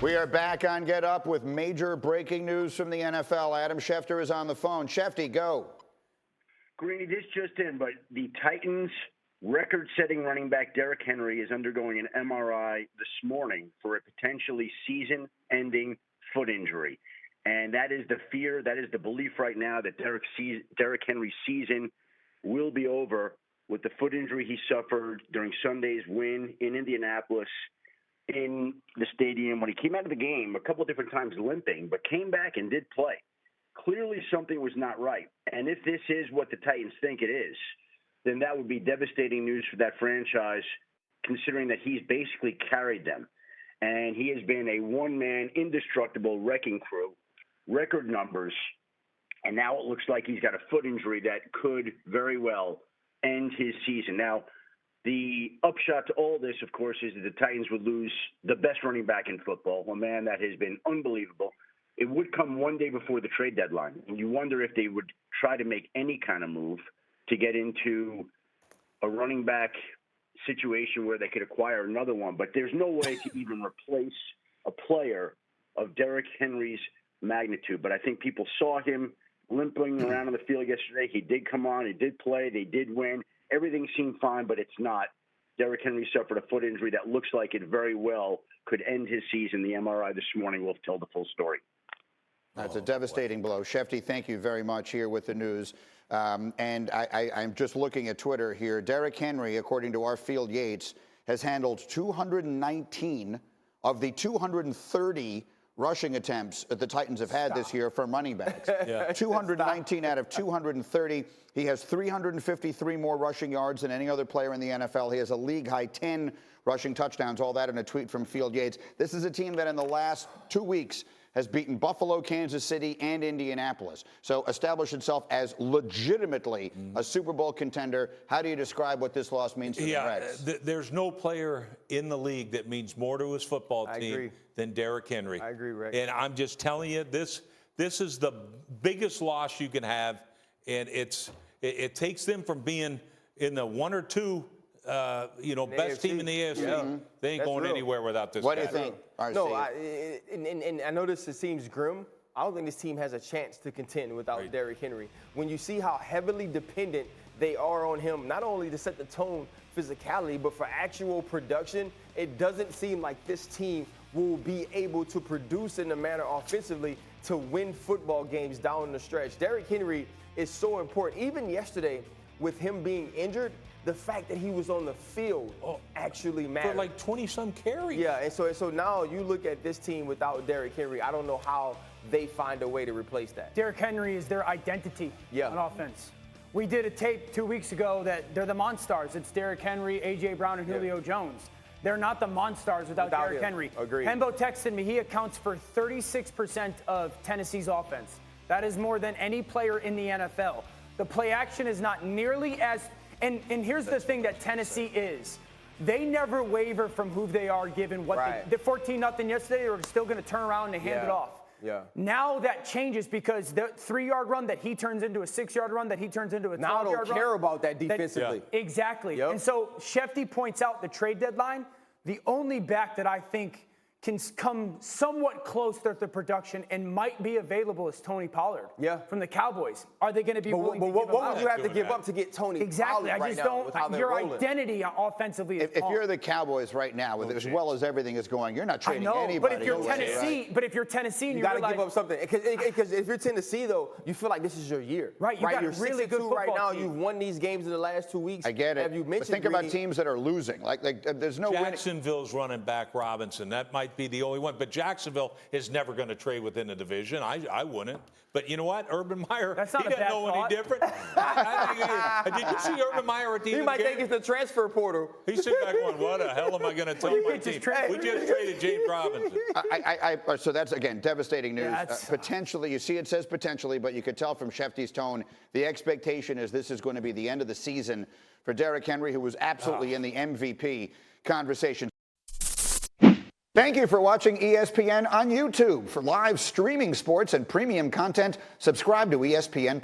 We are back on Get Up with major breaking news from the NFL. Adam Schefter is on the phone. Shefty, go. Greeny, this just in, but the Titans' record-setting running back Derrick Henry is undergoing an MRI this morning for a potentially season-ending foot injury. And that is the fear, that is the belief right now that Derrick Henry's season will be over with the foot injury he suffered during Sunday's win in Indianapolis in the stadium when he came out of the game a couple of different times limping, but came back and did play. Clearly something was not right. And if this is what the Titans think it is, then that would be devastating news for that franchise, considering that he's basically carried them. And he has been a one-man indestructible wrecking crew, record numbers, and now it looks like he's got a foot injury that could very well end his season. Now, the upshot to all this, of course, is that the Titans would lose the best running back in football, a man that has been unbelievable. It would come one day before the trade deadline, and you wonder if they would try to make any kind of move to get into a running back situation where they could acquire another one. But there's no way to even replace a player of Derrick Henry's magnitude. But I think people saw him limping around on the field yesterday. He did come on. He did play. They did win. Everything seemed fine, but it's not. Derrick Henry suffered a foot injury that looks like it very well could end his season. The MRI this morning will tell the full story. That's a devastating blow. Shefty, thank you very much here with the news. And I'm just looking at Twitter here. Derrick Henry, according to our Field Yates, has handled 219 of the 230 rushing attempts that the Titans have had this year from running backs. 219 out of 230. He has 353 more rushing yards than any other player in the NFL. He has a league-high 10 rushing touchdowns, all that in a tweet from Field Yates. This is a team that in the last 2 weeks has beaten Buffalo, Kansas City, and Indianapolis. So established itself as legitimately a Super Bowl contender. How do you describe what this loss means to the Reds? There's no player in the league that means more to his football team than Derrick Henry. I agree, Rick. And I'm just telling you, this is the biggest loss you can have, and it takes them from being in the one or two best team in the AFC. Yeah. They ain't going anywhere without this What guy. do you think? No, and I know this seems grim. I don't think this team has a chance to contend without Derrick Henry. When you see how heavily dependent they are on him, not only to set the tone physicality, but for actual production, it doesn't seem like this team will be able to produce in a manner offensively to win football games down the stretch. Derrick Henry is so important. Even yesterday, with him being injured, the fact that he was on the field actually mattered. For like 20-some carries. Yeah, and so now you look at this team without Derrick Henry. I don't know how they find a way to replace that. Derrick Henry is their identity on offense. We did a tape 2 weeks ago that they're the Monstars. It's Derrick Henry, A.J. Brown, and Julio Jones. They're not the Monstars without Derrick Henry. Agreed. Hembo texted me. He accounts for 36% of Tennessee's offense. That is more than any player in the NFL. The play action is not nearly as – and here's the thing that Tennessee is. They never waver from who they are given what they 14-0 yesterday. They were still going to turn around and hand it off. Yeah. Now that changes because the 3-yard run that he turns into a 6-yard run, that he turns into a 12-yard run. Now I don't care about that defensively. Exactly. Yep. And so Shefty points out the trade deadline. The only back that I think can come somewhat close to the production and might be available is Tony Pollard from the Cowboys. Are they going to be willing to give him up? What would you have to give up to get Tony Pollard I just don't. Your identity offensively is if you're the Cowboys right now, as well as everything is going, you're not trading anybody. But if you're Tennessee, and you got to give up something. Because if you're Tennessee, though, you feel like this is your year. Right. You got a really good football right now. team. You've won these games in the last 2 weeks. I get it. Have you mentioned but think about teams that are losing. Like there's no winning. Jacksonville's running back Robinson. That might be the only one. But Jacksonville is never going to trade within the division. I wouldn't. But you know what? Urban Meyer, he doesn't know any different. Did you see Urban Meyer at the end of the game? He might think it's the transfer portal. He's sitting back going, what the hell am I going to tell my team? We just traded James Robinson. So that's, again, devastating news. Potentially, you see it says potentially, but you could tell from Shefty's tone, the expectation is this is going to be the end of the season for Derrick Henry, who was absolutely in the MVP conversation. Thank you for watching ESPN on YouTube. For live streaming sports and premium content, subscribe to ESPN+.